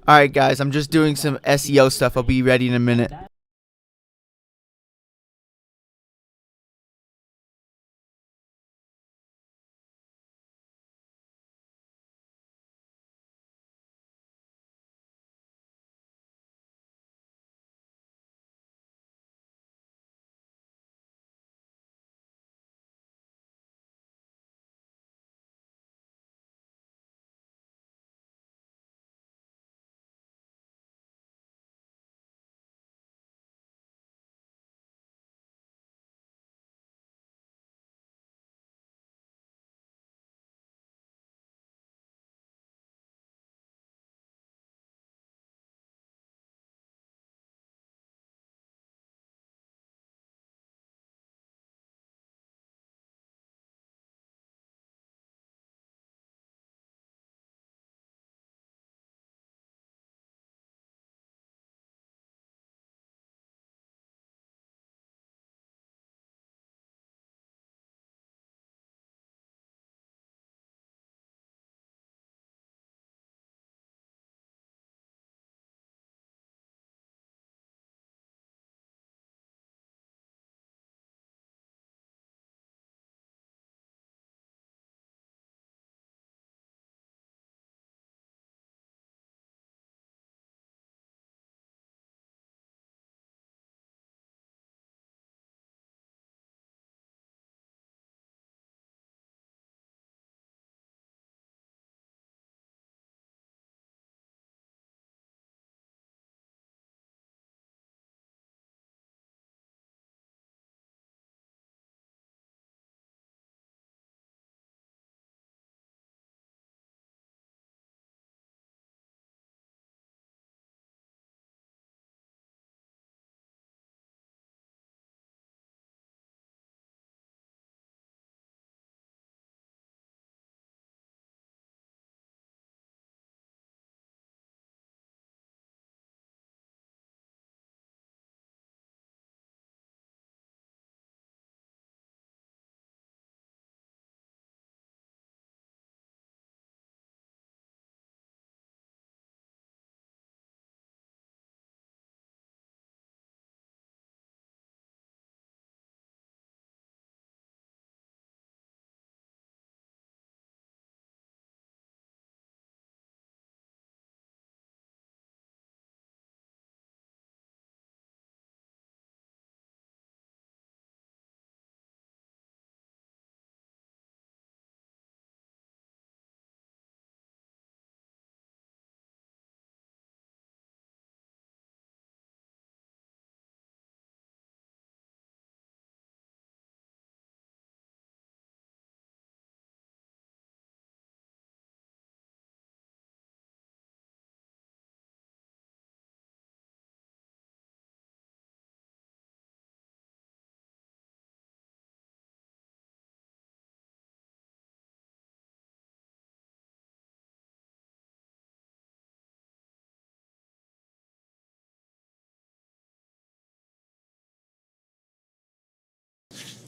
Alright guys, I'm just doing some SEO stuff. I'll be ready in a minute.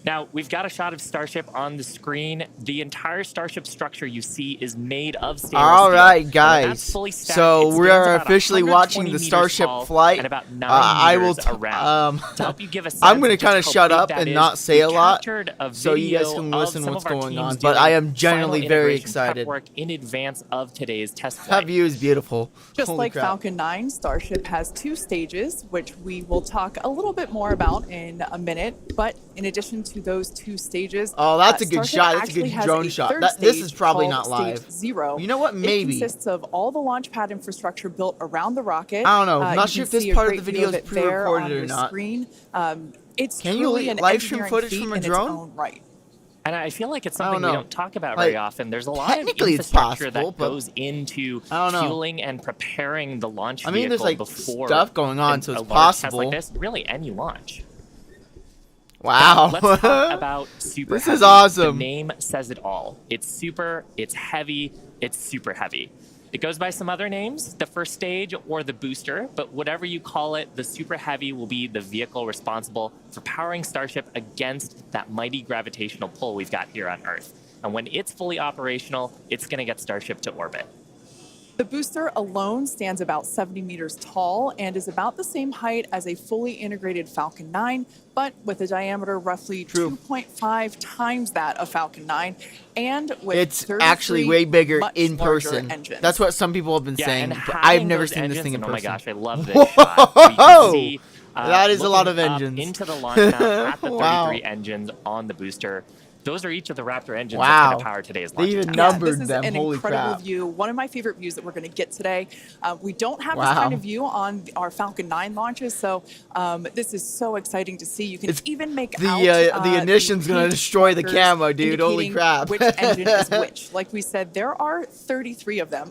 Now, we've got a shot of Starship on the screen. The entire Starship structure you see is made of stainless steel. Alright guys, Stacked, so we are officially watching the Starship flight. I will to help you give a sense I'm going to kind of how shut big up that and is, not say a lot so you guys video can of listen some what's of our going teams on, but I am genuinely final very integration prep excited. work in advance of today's test That flight. view is beautiful. Just Holy like crap. Falcon 9, Starship has 2 stages, which we will talk a little bit more about in a minute. But in addition to those 2 stages, oh, that's a good Starship shot. That's a good actually has drone a shot. third This is stage probably called not live. Stage 0. You know what? Maybe. It consists of all the launch pad infrastructure built around the rocket. I don't know. I'm not you sure if can this see a part of great the view video is it there pre-recorded on or your not. Screen. It's Can you truly an live stream engineering footage feat from a in drone? its own right. And I feel like it's something we don't talk about Like, very often. There's a lot of technically it's infrastructure possible, that but goes into I don't know. fueling and preparing the launch I mean, there's vehicle like before stuff going on, so a it's large test possible. like this, really any launch. Wow. Now, let's talk about Super This Heavy. is awesome. The name says it all. It's super, it's heavy, it's super heavy. It goes by some other names, the first stage or the booster, but whatever you call it, the Super Heavy will be the vehicle responsible for powering Starship against that mighty gravitational pull we've got here on Earth. And when it's fully operational, it's going to get Starship to orbit. The booster alone stands about 70 meters tall and is about the same height as a fully integrated Falcon 9, but with a diameter roughly 2.5 times that of Falcon 9, and with it's actually way bigger in person. Engines. That's what some people have been saying, but I've never seen this thing in person. Oh my gosh, I love this shot. We can see, that is a lot of engines. Into the launch mount at the 33 engines on the booster. Those are each of the Raptor engines that's going to power today's launch. They even numbered this is them. an Holy incredible crap. view. One of my favorite views that we're going to get today. We don't have this kind of view on our Falcon 9 launches, so this is so exciting to see. You can even make out the ignition's going to destroy the camo, dude. Holy crap. Which engine is which. Like we said, there are 33 of them.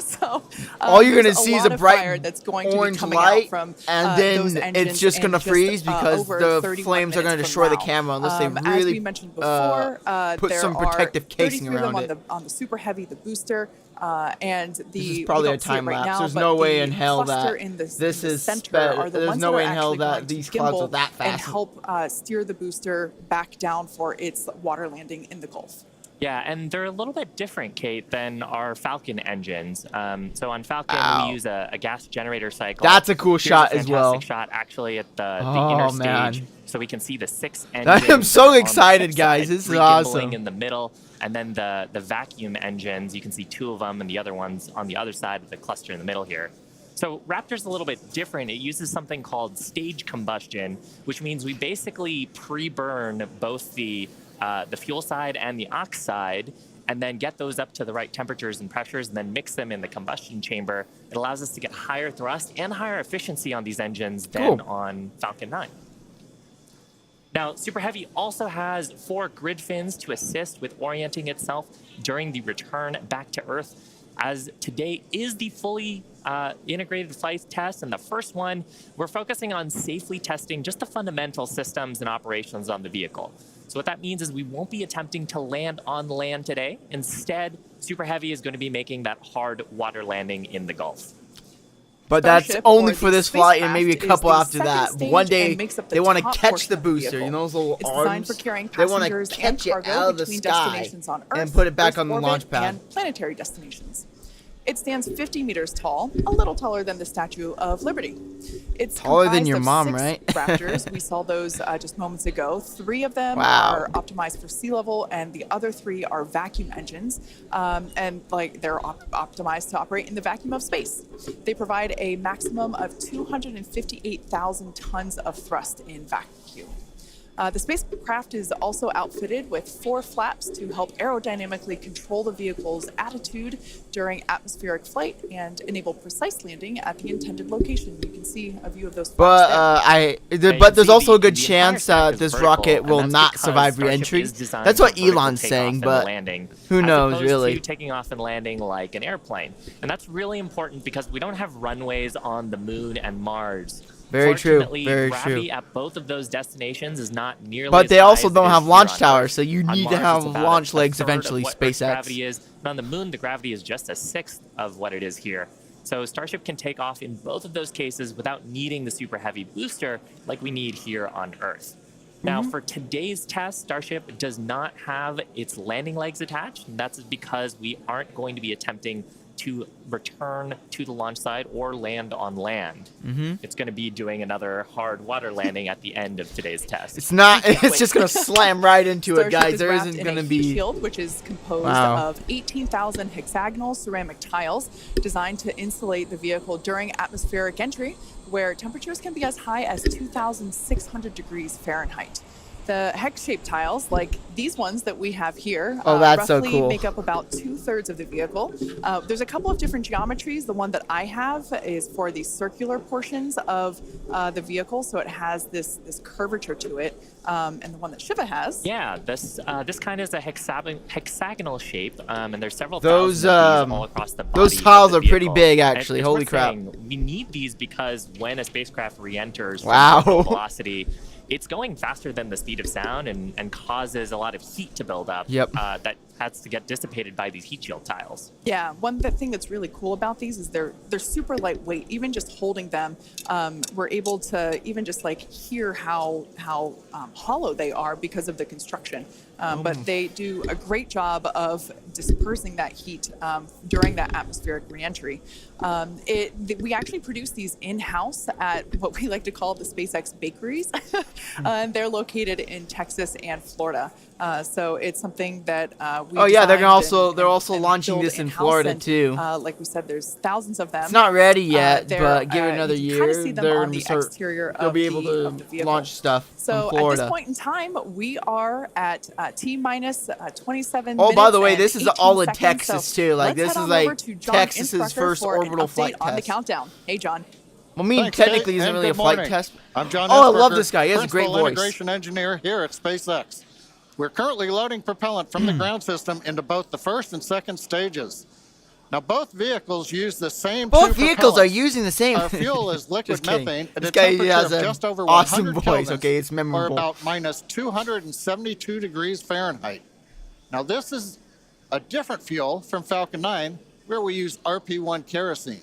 So all you're going to see is a bright that's going orange to be light, from, and then it's just going to freeze because the flames are going to destroy the camo unless they really as we mentioned before, put some protective casing around it. On the Super Heavy, the booster, and the this is probably a time lapse. There's no way in hell that this is there's no way in hell that these clouds are that fast. And help steer the booster back down for its water landing in the Gulf. Yeah, and they're a little bit different, Kate, than our Falcon engines. So on Falcon, we use a gas generator cycle. That's a cool shot as well. Fantastic shot, actually, at the inner stage. So we can see the 6 engines. I'm so excited, guys. This is awesome. In the middle, and then the vacuum engines, you can see 2 of them, and the other ones on the other side of the cluster in the middle here. So Raptor's a little bit different. It uses something called stage combustion, which means we basically pre-burn both the fuel side and the aux side, and then get those up to the right temperatures and pressures, and then mix them in the combustion chamber. It allows us to get higher thrust and higher efficiency on these engines than on Falcon 9. Now, Super Heavy also has 4 grid fins to assist with orienting itself during the return back to Earth, as today is the fully integrated flight test, and the first one, we're focusing on safely testing just the fundamental systems and operations on the vehicle. So what that means is we won't be attempting to land on land today. Instead, Super Heavy is going to be making that hard water landing in the Gulf. But that's only for this flight and maybe a couple after that. One day, they want to catch the booster, you know, those little arms. They want to catch it out of the sky and put it back on the launch pad. And planetary destinations. It stands 50 meters tall, a little taller than the Statue of Liberty. It's taller than your mom, 6 right? Raptors. We saw those just moments ago. 3 of them are optimized for sea level, and the other 3 are vacuum engines, and they're optimized to operate in the vacuum of space. They provide a maximum of 258,000 tons of thrust in vacuum. The spacecraft is also outfitted with 4 flaps to help aerodynamically control the vehicle's attitude during atmospheric flight and enable precise landing at the intended location. You can see a view of those flaps but there's also a good chance this rocket will not survive re-entry. That's what Elon's saying, but who knows, really. To taking off and landing like an airplane. And that's really important because we don't have runways on the Moon and Mars. Very true. Very gravity true. At both of those destinations is not nearly. But as they high also as don't it have is launch here on towers, Earth. so you On need to Mars, have it's about launch a legs third of eventually. what SpaceX. Gravity is. And on the Moon, the gravity is just a 1/6 of what it is here. So Starship can take off in both of those cases without needing the Super Heavy booster like we need here on Earth. Now, for today's test, Starship does not have its landing legs attached, and that's because we aren't going to be attempting to return to the launch site or land on land. It's going to be doing another hard water landing at the end of today's test. It's not. It's just going to slam right into it, guys. There isn't going to be shield, which is composed of 18,000 hexagonal ceramic tiles designed to insulate the vehicle during atmospheric entry, where temperatures can be as high as 2,600 degrees Fahrenheit. The hex-shaped tiles, like these ones that we have here, that's so roughly cool. make up about 2/3 of the vehicle. There's a couple of different geometries. The one that I have is for the circular portions of the vehicle, so it has this curvature to it. And the one that Shiva has, this kind is a hexagonal shape, and there's several those all across the body. Those tiles of the are pretty vehicle. big, actually. It's Holy worth crap! saying, we need these because when a spacecraft re-enters Wow. from vertical velocity, it's going faster than the speed of sound and causes a lot of heat to build up. Yep. That has to get dissipated by these heat shield tiles. Yeah, thing that's really cool about these is they're super lightweight. Even just holding them, we're able to even just like hear how hollow they are because of the construction. But they do a great job of dispersing that heat during that atmospheric reentry. We actually produce these in-house at what we like to call the SpaceX bakeries. And they're located in Texas and Florida. So it's something that we they're also launching this in Florida too. Like we said, there's thousands of them. It's not ready yet, but give it another year. You see them on the exterior they'll of be able to the vehicle. launch stuff So from Florida. at this point in time, we are at T-minus 27 Oh, minutes. by the way, this is 18 all in seconds. Texas So too. Like let's this head is on over like to John Texas's Instructor first for an orbital flight update on the test. countdown. Hey, John. I mean, Thanks, technically, Kate, isn't and really a good flight morning. test. I'm John Oh, I love Instructor, this guy. He has a great Principal voice. Integration Engineer here at SpaceX. We're currently loading propellant from the ground system into both the first and second stages. Now, both vehicles use the same Both two vehicles are propellants. using the same. Our fuel is liquid Just kidding. methane at This a guy temperature has of an just over awesome 100 voice. kelvins, Okay, it's memorable. or about minus 272 degrees Fahrenheit. Now, this is a different fuel from Falcon 9, where we use RP1 kerosene.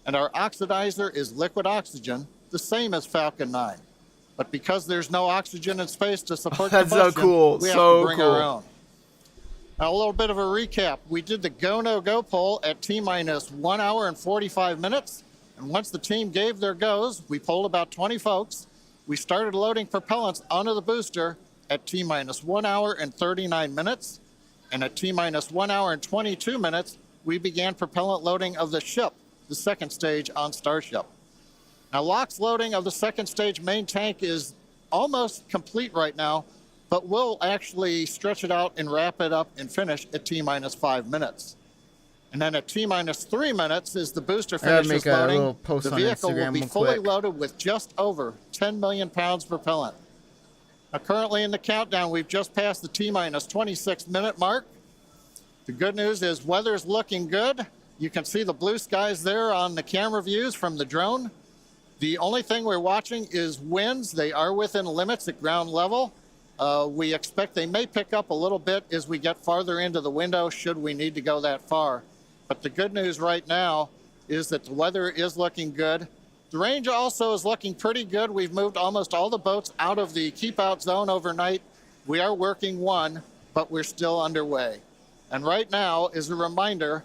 And our oxidizer is liquid oxygen, the same as Falcon 9. But because there's no oxygen in space to support That's so combustion, cool. we have So to bring cool. our own. Now, a little bit of a recap. We did the go, no go poll at T-minus 1 hour and 45 minutes. And once the team gave their goes, we polled about 20 folks. We started loading propellants onto the booster at T-minus 1 hour and 39 minutes. And at T-minus 1 hour and 22 minutes, we began propellant loading of the ship, the second stage on Starship. Now, LOX loading of the second stage main tank is almost complete right now, but we'll actually stretch it out and wrap it up and finish at T-minus 5 minutes. And then at T-minus 3 minutes, as the booster finishes loading, the vehicle will be fully loaded with just over 10 million pounds propellant. Now, currently in the countdown, we've just passed the T-minus 26 minute mark. The good news is weather's looking good. You can see the blue skies there on the camera views from the drone. The only thing we're watching is winds. They are within limits at ground level. We expect they may pick up a little bit as we get farther into the window, should we need to go that far. But the good news right now is that the weather is looking good. The range also is looking pretty good. We've moved almost all the boats out of the keep out zone overnight. We are working one, but we're still underway. And right now, as a reminder,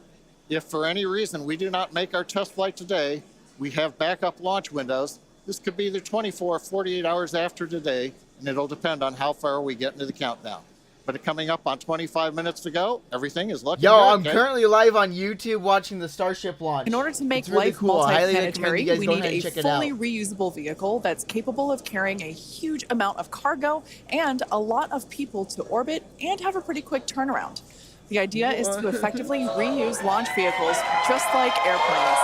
if for any reason we do not make our test flight today, we have backup launch windows. This could be either 24 or 48 hours after today, and it'll depend on how far we get into the countdown. But coming up on 25 minutes to go, everything is looking good. I'm currently live on YouTube watching the Starship launch. In order to make really life cool. multi-planetary, we need a fully fully reusable vehicle that's capable of carrying a huge amount of cargo and a lot of people to orbit and have a pretty quick turnaround. The idea is to effectively reuse launch vehicles just like airplanes.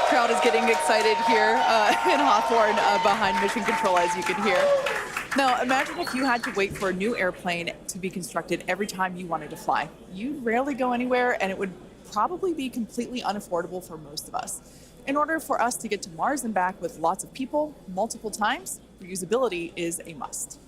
Crowd is getting excited here in Hawthorne behind Mission Control, as you can hear. Now, imagine if you had to wait for a new airplane to be constructed every time you wanted to fly. You'd rarely go anywhere, and it would probably be completely unaffordable for most of us. In order for us to get to Mars and back with lots of people, multiple times, reusability is a must.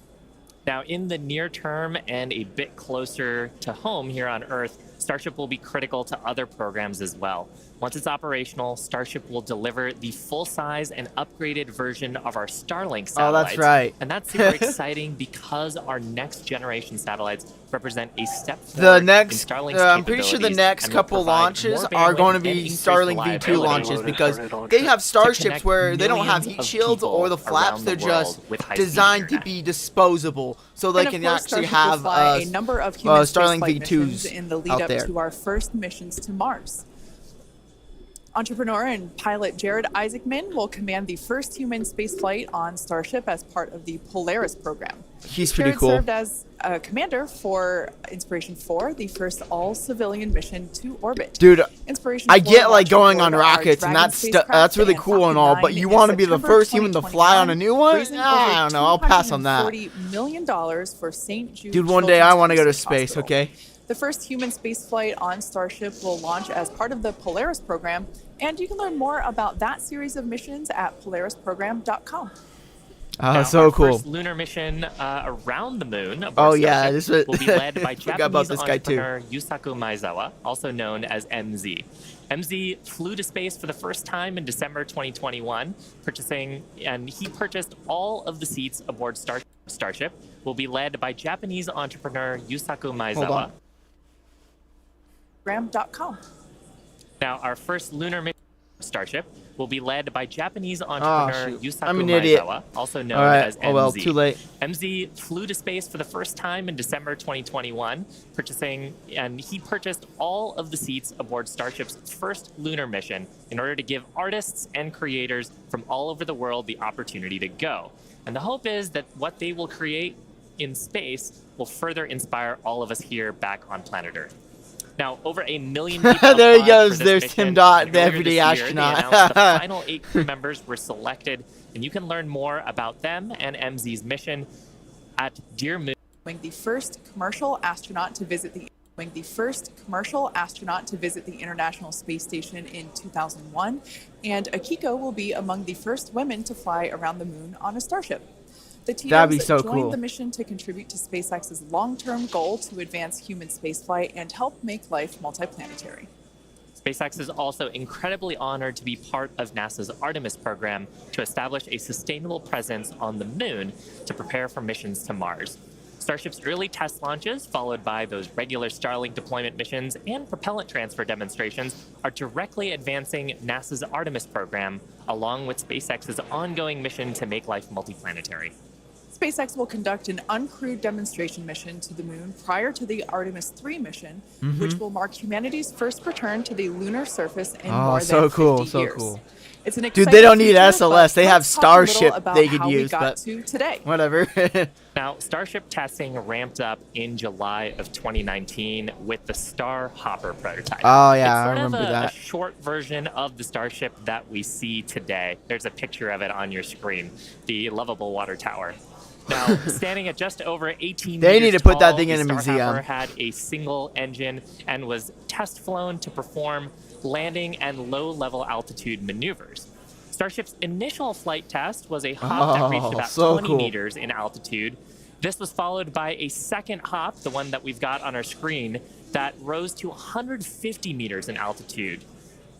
Now, in the near term and a bit closer to home here on Earth, Starship will be critical to other programs as well. Once it's operational, Starship will deliver the full-size and upgraded version of our Starlink satellites. Oh, that's right. And that's super exciting because our next-generation satellites represent a step forward in Starlink's I'm pretty sure the next couple launches are going to be Starlink V2 launches because they have Starships where they don't have heat shields or the flaps. They're just designed to be disposable, so they can actually have a number of human Starlink spaceflight V2s missions in the lead up to our first missions to Mars. Entrepreneur and pilot Jared Isaacman will command the first human spaceflight on Starship as part of the Polaris program. He's pretty Jared cool. served as a commander for Inspiration 4, the first all-civilian mission to orbit. Dude, Inspiration I 4 get like launched going aboard on our rockets and Dragon spacecraft that's really and cool and Falcon all, 9 but you in want to be the September first human to fly on a new one? raising I don't know. I'll pass on that. $240 million for St. Jude. Dude, one day I want to go to Children's space, Hospital. okay? The first human spaceflight on Starship will launch as part of the Polaris program, and you can learn more about that series of missions at polarisprogram.com. Oh, now, so our cool. First lunar mission around the moon. Oh yeah, this will be led by forgot Japanese about this guy too. entrepreneur Yusaku Maezawa, also known as MZ. MZ flew to space for the first time in December 2021, and he purchased all of the seats aboard Starship. Will be led by Japanese entrepreneur Yusaku Maezawa. Gram.com. Now, our first lunar mission, Starship, will be led by Japanese entrepreneur Yusaku Maezawa, also known as MZ. Oh well, too late. MZ flew to space for the first time in December 2021, and he purchased all of the seats aboard Starship's first lunar mission in order to give artists and creators from all over the world the opportunity to go. And the hope is that what they will create in space will further inspire all of us here back on planet Earth. Now, over 1 million people there he goes. for this There's mission, Tim Dot, and the earlier everyday this year, astronaut. They announced the final 8 crew members were selected, and you can learn more about them and MZ's mission at Dear Moon. The first commercial astronaut to visit the International Space Station in 2001, and Akiko will be among the first women to fly around the moon on a Starship. The TOs joined the mission to contribute to SpaceX's long-term goal to advance human spaceflight and help make life multiplanetary. SpaceX is also incredibly honored to be part of NASA's Artemis program to establish a sustainable presence on the moon to prepare for missions to Mars. Starship's early test launches, followed by those regular Starlink deployment missions and propellant transfer demonstrations, are directly advancing NASA's Artemis program, along with SpaceX's ongoing mission to make life multiplanetary. SpaceX will conduct an uncrewed demonstration mission to the moon prior to the Artemis 3 mission, which will mark humanity's first return to the lunar surface in more than 50 years. Cool. It's an Dude, they don't need future, SLS. They have Starship they could how use, we got but to today. whatever. Now, Starship testing ramped up in July of 2019 with the Star Hopper prototype. Oh yeah, I it's remember sort of that. a short version of the Starship that we see today. There's a picture of it on your screen, the lovable water tower. Now, standing at just over 18 They meters need to put that tall, thing in a the Star museum. Hopper had a single engine and was test flown to perform landing and low-level altitude maneuvers. Starship's initial flight test was a hop that reached about 20 meters in altitude. This was followed by a second hop, the one that we've got on our screen, that rose to 150 meters in altitude.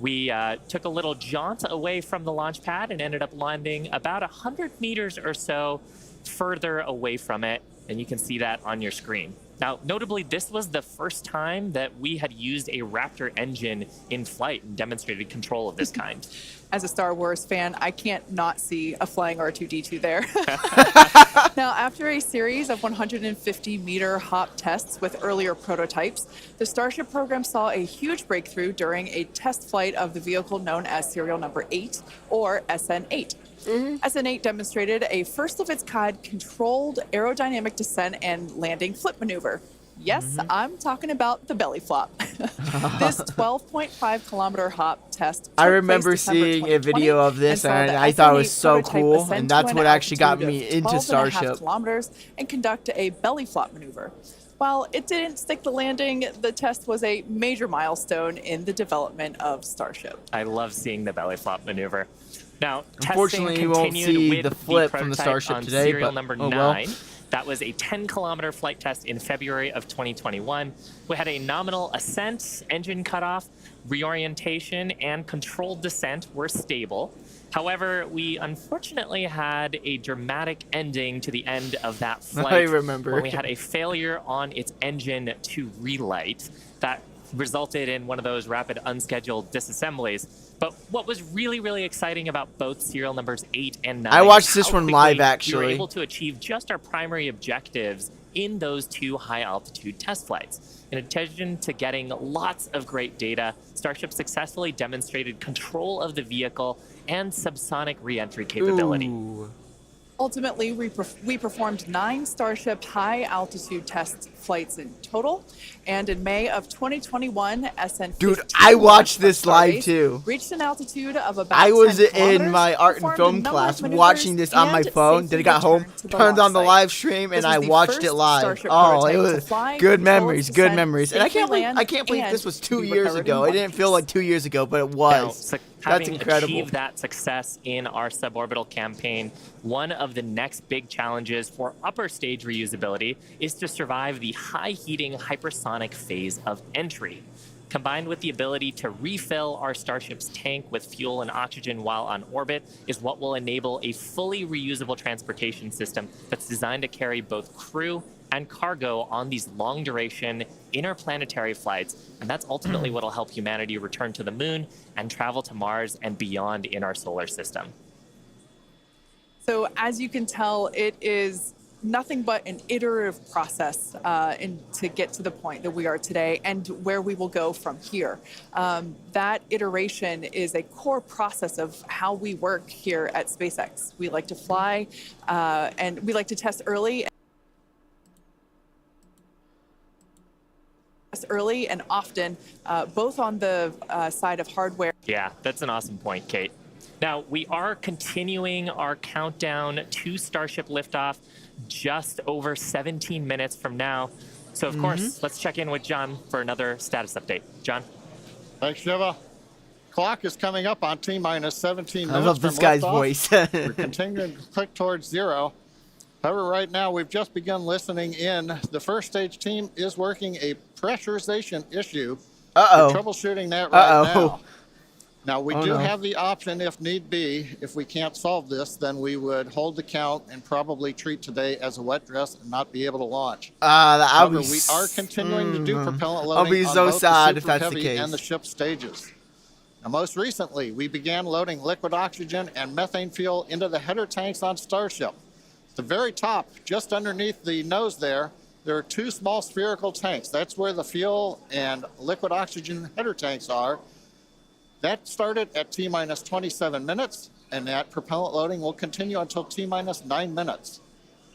We took a little jaunt away from the launch pad and ended up landing about 100 meters or so further away from it, and you can see that on your screen. Now, notably, this was the first time that we had used a Raptor engine in flight and demonstrated control of this kind. As a Star Wars fan, I can't not see a flying R2-D2 there. Now, after a series of 150-meter hop tests with earlier prototypes, the Starship program saw a huge breakthrough during a test flight of the vehicle known as serial number 8, or SN8. SN8 demonstrated a first-of-its-kind controlled aerodynamic descent and landing flip maneuver. Yes, I'm talking about the belly flop. This 12.5-kilometer hop test I remember seeing a video of this, and I thought it was so cool, and that's what actually got me into Starship. Kilometers and conduct a belly flop maneuver. While it didn't stick the landing, the test was a major milestone in the development of Starship. I love seeing the belly flop maneuver. Now, unfortunately, you won't see the flip from the Starship today, serial but number oh 9. well. That was a 10-kilometer flight test in February of 2021. We had a nominal ascent, engine cutoff, reorientation, and controlled descent were stable. However, we unfortunately had a dramatic ending to the end of that flight. I remember. When we had a failure on its engine to relight. That resulted in one of those rapid unscheduled disassemblies. But what was really, really exciting about both serial numbers 8 and 9, I watched this one live, actually. We were able to achieve just our primary objectives in those 2 high-altitude test flights. In addition to getting lots of great data, Starship successfully demonstrated control of the vehicle and subsonic re-entry capability. Ooh. Ultimately, we performed 9 Starship high-altitude test flights in total, and in May of 2021, SN15 Dude, I watched this live too. Reached an altitude of about I was 10 in my art and film class watching this on my phone. Then I got home, turned on the live stream, and I watched it live. Oh, it was good memories, good memories. And I can't believe this was 2 years ago. It didn't feel like 2 years ago, but it was. Now, Having achieved that success in our suborbital campaign, one of the next big challenges for upper stage reusability is to survive the high heating hypersonic phase of entry. Combined with the ability to refill our Starship's tank with fuel and oxygen while on orbit is what will enable a fully reusable transportation system that's designed to carry both crew and cargo on these long-duration interplanetary flights, and that's ultimately what will help humanity return to the moon and travel to Mars and beyond in our solar system. So as you can tell, it is nothing but an iterative process to get to the point that we are today and where we will go from here. That iteration is a core process of how we work here at SpaceX. We like to fly and we like to test early and often, both on the side of hardware. Yeah, that's an awesome point, Kate. Now, we are continuing our countdown to Starship liftoff just over 17 minutes from now. So, of course, let's check in with John for another status update. John? Thanks, Shiva. Clock is coming up on T-minus 17 minutes. I love this guy's voice. We're continuing to click towards 0. However, right now, we've just begun listening in. The first stage team is working a pressurization issue. We're troubleshooting that right now. Now, we do have the option, if need be, if we can't solve this, then we would hold the count and probably treat today as a wet dress and not be able to launch. However, we are continuing to do propellant loading I'll be on so both sad the if that's the Super case. Heavy and the ship stages. Now, most recently, we began loading liquid oxygen and methane fuel into the header tanks on Starship. At the very top, just underneath the nose there are 2 small spherical tanks. That's where the fuel and liquid oxygen header tanks are. That started at T-minus 27 minutes, and that propellant loading will continue until T-minus 9 minutes.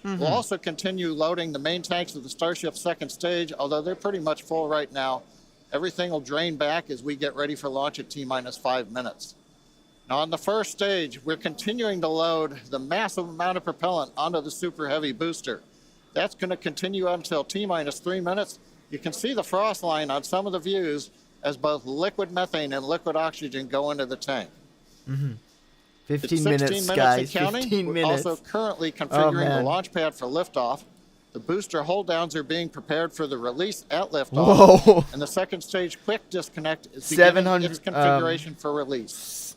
We'll also continue loading the main tanks of the Starship second stage, although they're pretty much full right now. Everything will drain back as we get ready for launch at T-minus 5 minutes. Now, on the first stage, we're continuing to load the massive amount of propellant onto the Super Heavy booster. That's going to continue until T-minus 3 minutes. You can see the frost line on some of the views as both liquid methane and liquid oxygen go into the tank. 15 minutes, guys. 15 minutes. We're also currently configuring the launch pad for liftoff. The booster hold downs are being prepared for the release at liftoff. And the second stage quick disconnect is beginning its configuration for release.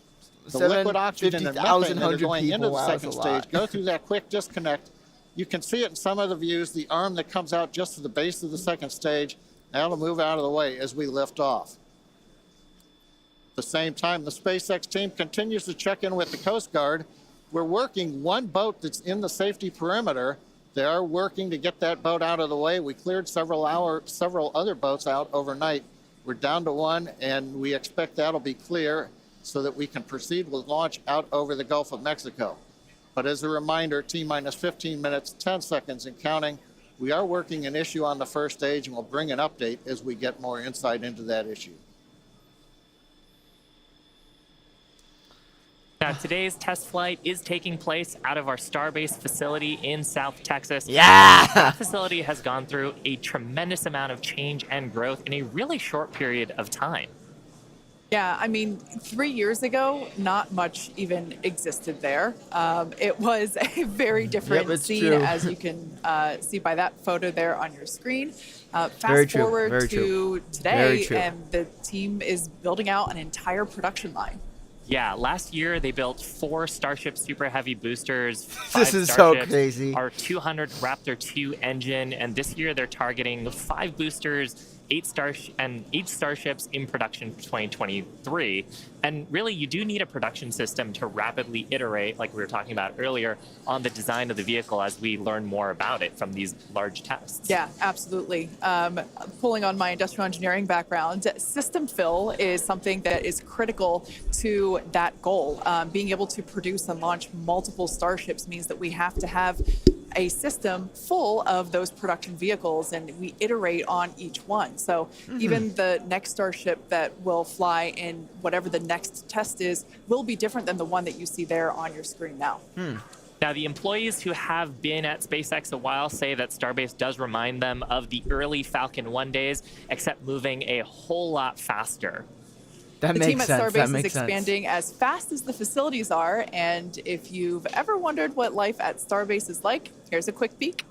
The liquid oxygen and methane that are going into the second stage go through that quick disconnect. You can see it in some of the views, the arm that comes out just to the base of the second stage. That'll move out of the way as we lift off. At the same time, the SpaceX team continues to check in with the Coast Guard. We're working one boat that's in the safety perimeter. They are working to get that boat out of the way. We cleared several other boats out overnight. We're down to 1, and we expect that'll be clear so that we can proceed with launch out over the Gulf of Mexico. But as a reminder, T-minus 15 minutes, 10 seconds and counting. We are working an issue on the first stage, and we'll bring an update as we get more insight into that issue. Now, today's test flight is taking place out of our Starbase facility in South Texas. Yeah! That facility has gone through a tremendous amount of change and growth in a really short period of time. Yeah, I mean, 3 years ago, not much even existed there. It was a very different scene, as you can see by that photo there on your screen. Fast forward to today, and the team is building out an entire production line. Yeah, last year they built 4 Starship Super Heavy boosters. 5 This is Starships, so crazy. Our 200 Raptor 2 engine, and this year they're targeting 5 boosters, 8 Starships in production for 2023. And really, you do need a production system to rapidly iterate, like we were talking about earlier, on the design of the vehicle as we learn more about it from these large tests. Yeah, absolutely. Pulling on my industrial engineering background, system fill is something that is critical to that goal. Being able to produce and launch multiple Starships means that we have to have a system full of those production vehicles, and we iterate on each one. So even the next Starship that will fly in whatever the next test is will be different than the one that you see there on your screen now. Now, the employees who have been at SpaceX a while say that Starbase does remind them of the early Falcon 1 days, except moving a whole lot faster. That the makes team at sense. Starbase That is makes sense. expanding as fast as the facilities are, and if you've ever wondered what life at Starbase is like, here's a quick peek.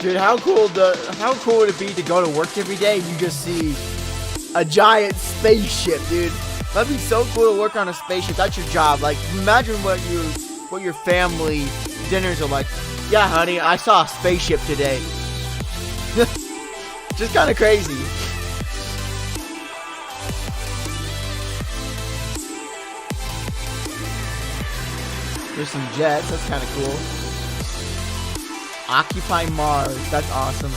Dude, how cool would it be to go to work every day and you just see a giant spaceship, dude? That'd be so cool to work on a spaceship. That's your job. Like, imagine what your family dinners are like. Yeah, honey, I saw a spaceship today. Just kind of crazy. There's some jets. That's kind of cool. Occupy Mars. That's awesome.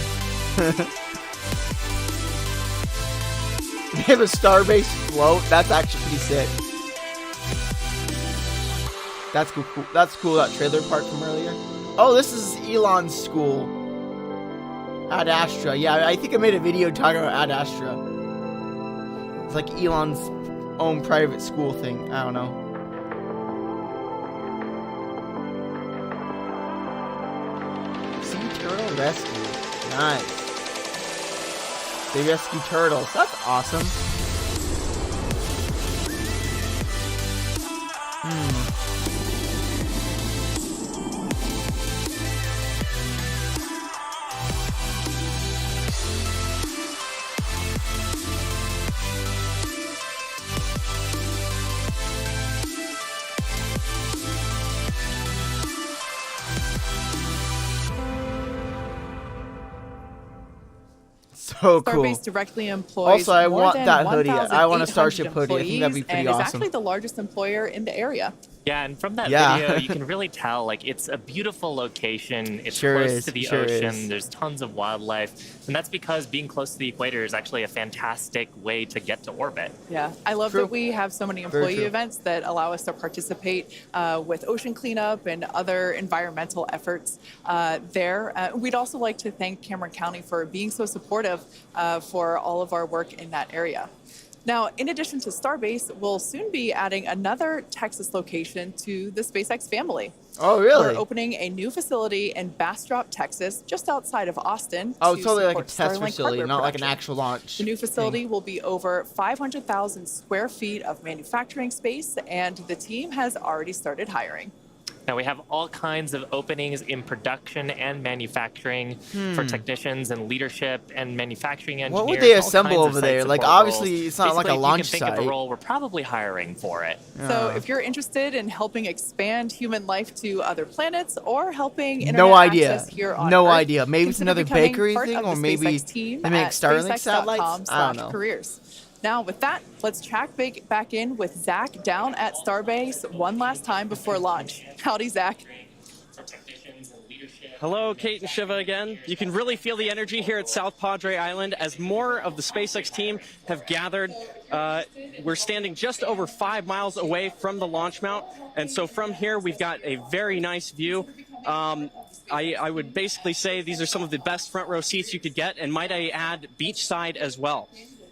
They have a Starbase float. That's actually pretty sick. That's cool. That's cool. That trailer park from earlier. Oh, this is Elon's school. Ad Astra. Yeah, I think I made a video talking about Ad Astra. It's like Elon's own private school thing. I don't know. Turtle rescue. Nice. They rescue turtles. That's awesome. So cool. Starbase directly employs also, I more want than that hoodie. 1,800 I want a Starship hoodie. I think that'd be pretty and awesome. is actually the largest employer in the area. Yeah, and from that video, you can really tell, like, it's a beautiful location. It's close to the ocean. There's tons of wildlife. And that's because being close to the equator is actually a fantastic way to get to orbit. Yeah, I love that we have so many employee events that allow us to participate with ocean cleanup and other environmental efforts there. We'd also like to thank Cameron County for being so supportive for all of our work in that area. Now, in addition to Starbase, we'll soon be adding another Texas location to the SpaceX family. Oh, really? We're opening a new facility in Bastrop, Texas, just outside of Austin. Oh, it's totally like a test facility, not like an actual launch. The new facility will be over 500,000 square feet of manufacturing space, and the team has already started hiring. Now, we have all kinds of openings in production and manufacturing for technicians and leadership and manufacturing engineers. What would they assemble over there? Like, obviously, it's not like a launch site. If you can think of a role, we're probably hiring for it. So if you're interested in helping expand human life to other planets or helping internet access here on No Earth, idea. Maybe it's another bakery thing, or maybe they make Starlink satellites. I don't know. Careers. Now, with that, let's check back in with Zach down at Starbase one last time before launch. Howdy, Zach. Hello, Kate and Shiva again. You can really feel the energy here at South Padre Island as more of the SpaceX team have gathered. We're standing just over 5 miles away from the launch mount, and so from here we've got a very nice view. I would basically say these are some of the best front row seats you could get, and might I add, beachside as well.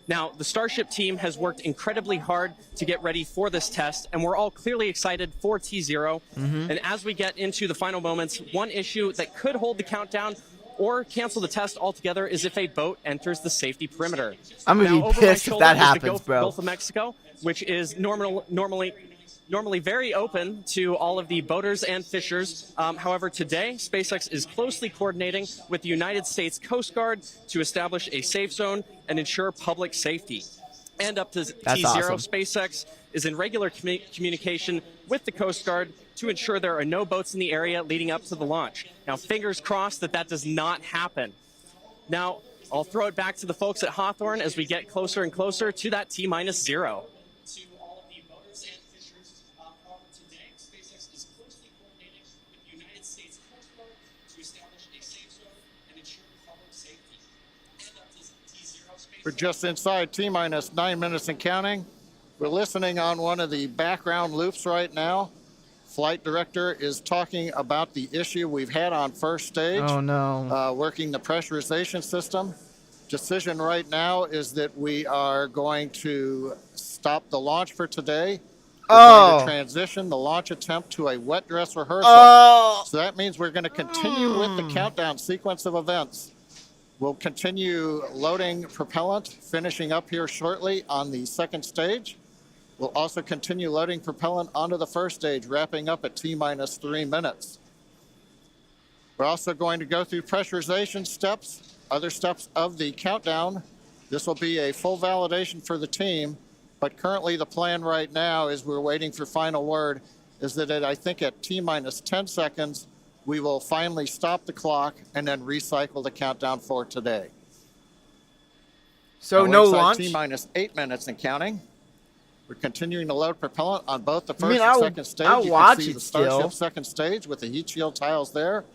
Now, the Starship team has worked incredibly hard to get ready for this test, and we're all clearly excited for T0. And as we get into the final moments, one issue that could hold the countdown or cancel the test altogether is if a boat enters the safety perimeter. I'm going to be pissed if that happens, bro. Gulf of Mexico, which is normally very open to all of the boaters and fishers. However, today, SpaceX is closely coordinating with the United States Coast Guard to establish a safe zone and ensure public safety. And up to T0, awesome. SpaceX is in regular communication with the Coast Guard to ensure there are no boats in the area leading up to the launch. Now, fingers crossed that that does not happen. Now, I'll throw it back to the folks at Hawthorne as we get closer and closer to that T-0. We're just inside T-minus 9 minutes and counting. We're listening on one of the background loops right now. Flight director is talking about the issue we've had on first stage. Oh, no. Working the pressurization system. Decision right now is that we are going to stop the launch for today. going to transition the launch attempt to a wet dress rehearsal. So that means we're going to continue with the countdown sequence of events. We'll continue loading propellant, finishing up here shortly on the second stage. We'll also continue loading propellant onto the first stage, wrapping up at T-minus 3 minutes. We're also going to go through pressurization steps, other steps of the countdown. This will be a full validation for the team, but currently the plan right now is we're waiting for final word, is that I think at T-minus 10 seconds, we will finally stop the clock and then recycle the countdown for today. So no launch? T-minus 8 minutes and counting. We're continuing to load propellant on both the first and second stage. You can see the Starship second stage with the heat shield tiles there.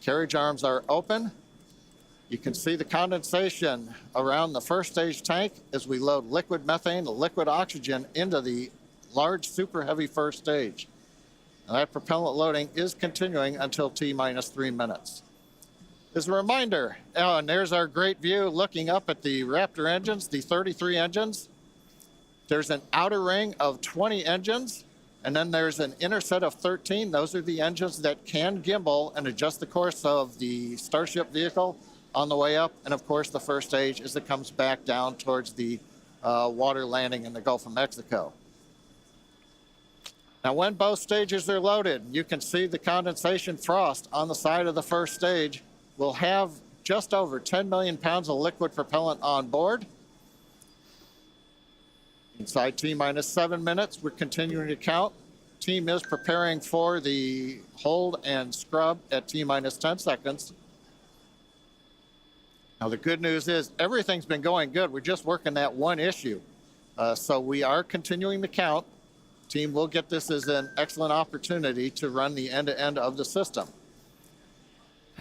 Carriage arms are open. You can see the condensation around the first stage tank as we load liquid methane, liquid oxygen into the large super heavy first stage. And that propellant loading is continuing until T-minus 3 minutes. As a reminder, and there's our great view looking up at the Raptor engines, the 33 engines. There's an outer ring of 20 engines, and then there's an inner set of 13. Those are the engines that can gimbal and adjust the course of the Starship vehicle on the way up. And of course, the first stage as it comes back down towards the water landing in the Gulf of Mexico. Now, when both stages are loaded, you can see the condensation frost on the side of the first stage. We'll have just over 10 million pounds of liquid propellant on board. Inside T-minus 7 minutes, we're continuing to count. Team is preparing for the hold and scrub at T-minus 10 seconds. Now, the good news is everything's been going good. We're just working that one issue. So we are continuing to count. Team will get this as an excellent opportunity to run the end-to-end of the system.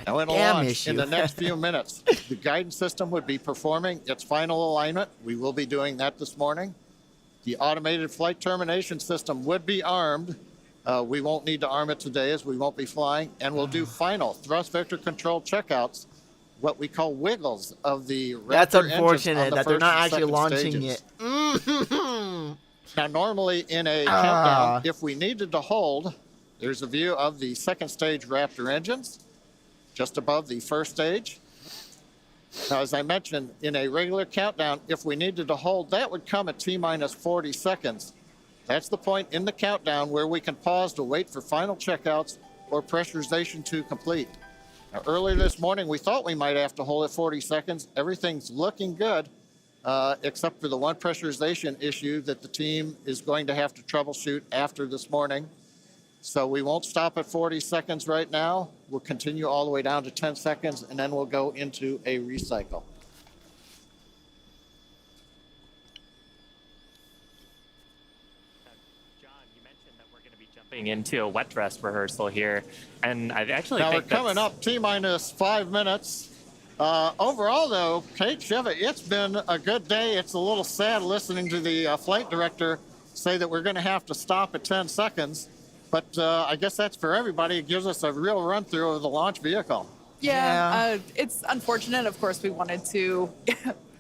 Now, in a launch in the next few minutes, the guidance system would be performing its final alignment. We will be doing that this morning. The automated flight termination system would be armed. We won't need to arm it today as we won't be flying. And we'll do final thrust vector control checkouts, what we call wiggles of the Raptor. That's unfortunate the that they're not actually launching stages. it. Now, normally in a countdown, if we needed to hold, there's a view of the second stage Raptor engines, just above the first stage. Now, as I mentioned, in a regular countdown, if we needed to hold, that would come at T-minus 40 seconds. That's the point in the countdown where we can pause to wait for final checkouts or pressurization to complete. Now, earlier this morning, we thought we might have to hold at 40 seconds. Everything's looking good. Except for the one pressurization issue that the team is going to have to troubleshoot after this morning. So we won't stop at 40 seconds right now. We'll continue all the way down to 10 seconds, and then we'll go into a recycle. John, you mentioned that we're going to be jumping into a wet dress rehearsal here, and I actually now think we're coming up T-minus 5 minutes. Overall, though, Kate, Shiva, it's been a good day. It's a little sad listening to the flight director say that we're going to have to stop at 10 seconds. But I guess that's for everybody. It gives us a real run-through of the launch vehicle. Yeah. It's unfortunate. Of course, we wanted to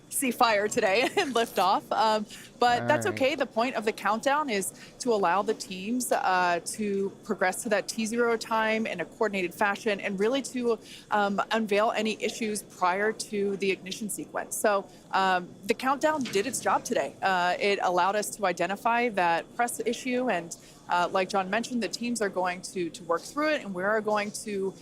see fire today and lift off. But that's okay. The point of the countdown is to allow the teams to progress to that T0 time in a coordinated fashion and really to unveil any issues prior to the ignition sequence. So the countdown did its job today. It allowed us to identify that press issue, and like John mentioned, the teams are going to work through it, and we are going to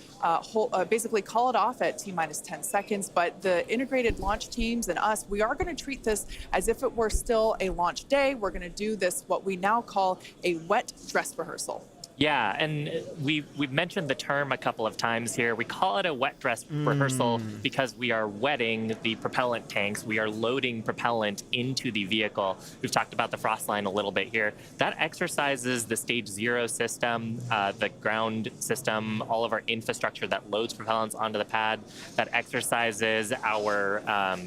basically call it off at T-minus 10 seconds. But the integrated launch teams and us, we are going to treat this as if it were still a launch day. We're going to do this, what we now call a wet dress rehearsal. Yeah, and we've mentioned the term a couple of times here. We call it a wet dress rehearsal because we are wetting the propellant tanks. We are loading propellant into the vehicle. We've talked about the frost line a little bit here. That exercises the stage 0 system, the ground system, all of our infrastructure that loads propellants onto the pad. That exercises our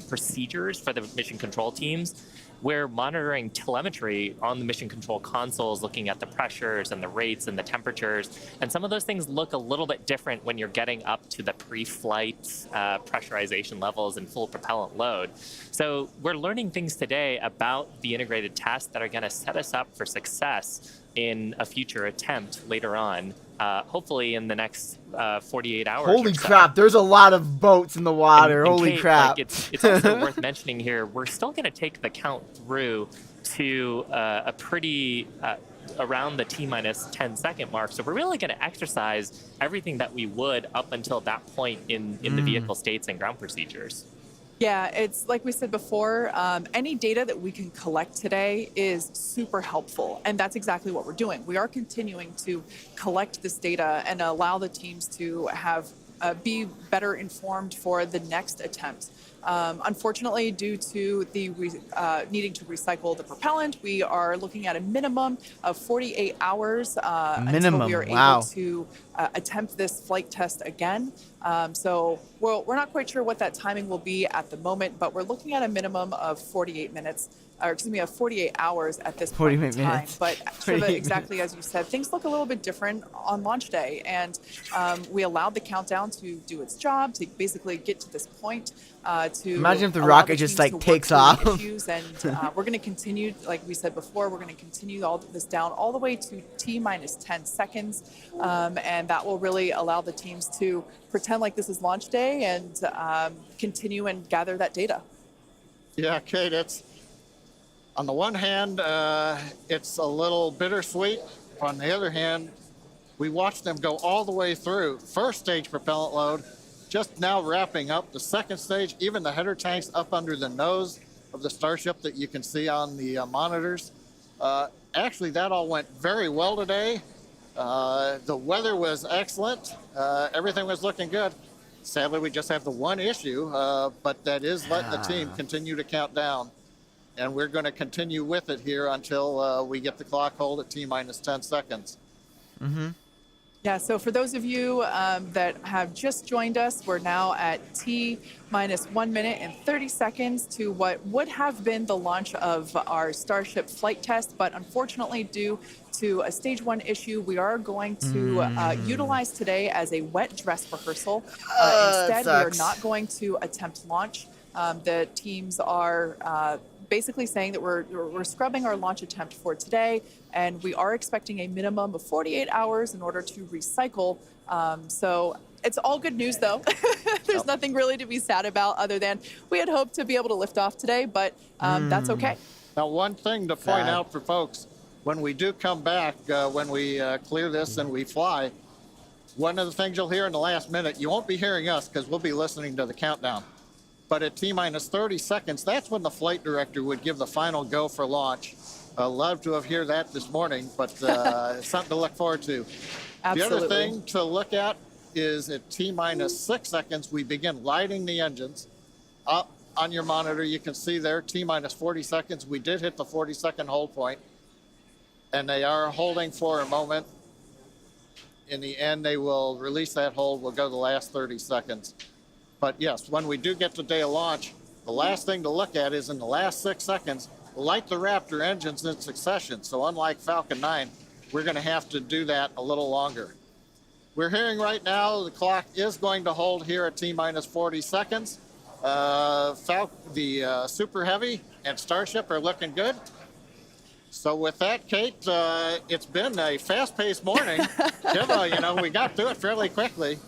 procedures for the mission control teams. we're monitoring telemetry on the mission control consoles, looking at the pressures and the rates and the temperatures. And some of those things look a little bit different when you're getting up to the pre-flight pressurization levels and full propellant load. So we're learning things today about the integrated tests that are going to set us up for success in a future attempt later on, hopefully in the next 48 hours. Holy crap, there's a lot of boats in the water. Holy Kate, crap. Like, it's also worth mentioning here, we're still going to take the count through to a pretty around the T-minus 10-second mark. So we're really going to exercise everything that we would up until that point in the vehicle states and ground procedures. Yeah, it's like we said before, any data that we can collect today is super helpful. And that's exactly what we're doing. We are continuing to collect this data and allow the teams to have be better informed for the next attempt. Unfortunately, due to the needing to recycle the propellant, we are looking at a minimum of 48 hours until we are able to attempt this flight test again. So we're not quite sure what that timing will be at the moment, but we're looking at a minimum of 48 minutes. Or excuse me, of 48 hours at this point in time. But Shiva, exactly as you said, things look a little bit different on launch day. And we allowed the countdown to do its job, to basically get to this point. To imagine if the rocket just like takes off. And we're going to continue, like we said before, we're going to continue all this down all the way to T-minus 10 seconds. And that will really allow the teams to pretend like this is launch day and continue and gather that data. Yeah, Kate, it's... On the one hand, it's a little bittersweet. On the other hand, we watched them go all the way through. First stage propellant load, just now wrapping up. The second stage, even the header tanks up under the nose of the Starship that you can see on the monitors. Actually, that all went very well today. The weather was excellent. Everything was looking good. Sadly, we just have the one issue, but that is letting the team continue to count down. And we're going to continue with it here until we get the clock hold at T-minus 10 seconds. Yeah, so for those of you that have just joined us, we're now at T-minus 1 minute and 30 seconds to what would have been the launch of our Starship flight test. But unfortunately, due to a stage 1 issue, we are going to utilize today as a wet dress rehearsal. Instead, we are not going to attempt launch. The teams are basically saying that we're scrubbing our launch attempt for today, and we are expecting a minimum of 48 hours in order to recycle. So it's all good news, though. There's nothing really to be sad about other than we had hoped to be able to lift off today, but that's okay. Now, one thing to point out for folks, when we do come back, when we clear this and we fly, one of the things you'll hear in the last minute, you won't be hearing us because we'll be listening to the countdown. But at T-minus 30 seconds, that's when the flight director would give the final go for launch. Love to have heard that this morning, but it's something to look forward to. Absolutely. The other thing to look at is at T-minus 6 seconds, we begin lighting the engines. Up on your monitor, you can see there, T-minus 40 seconds. We did hit the 40-second hold point, and they are holding for a moment. In the end, they will release that hold. We'll go the last 30 seconds. But yes, when we do get to day of launch, the last thing to look at is in the last 6 seconds, light the Raptor engines in succession. So unlike Falcon 9, we're going to have to do that a little longer. We're hearing right now the clock is going to hold here at T-minus 40 seconds. The Super Heavy and Starship are looking good. So with that, Kate, it's been a fast-paced morning. We got through it fairly quickly.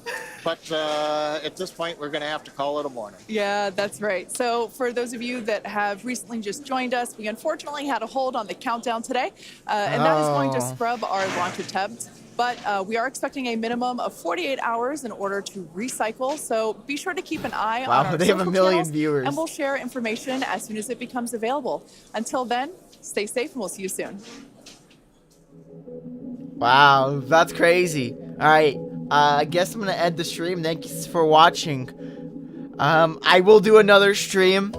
But at this point, we're going to have to call it a morning. Yeah, that's right. So for those of you that have recently just joined us, we unfortunately had a hold on the countdown today. And that is going to scrub our launch attempt. But we are expecting a minimum of 48 hours in order to recycle. So be sure to keep an eye on our they have a million channels, viewers. and we'll share information as soon as it becomes available. Until then, stay safe and we'll see you soon. Wow, that's crazy. All right, I guess I'm going to end the stream. Thanks for watching. I will do another stream.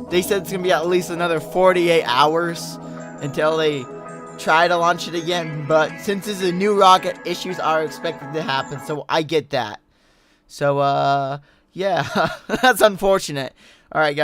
They said it's going to be at least another 48 hours until they try to launch it again. But since it's a new rocket, issues are expected to happen. So I get that. So, yeah, that's unfortunate. All right, guys.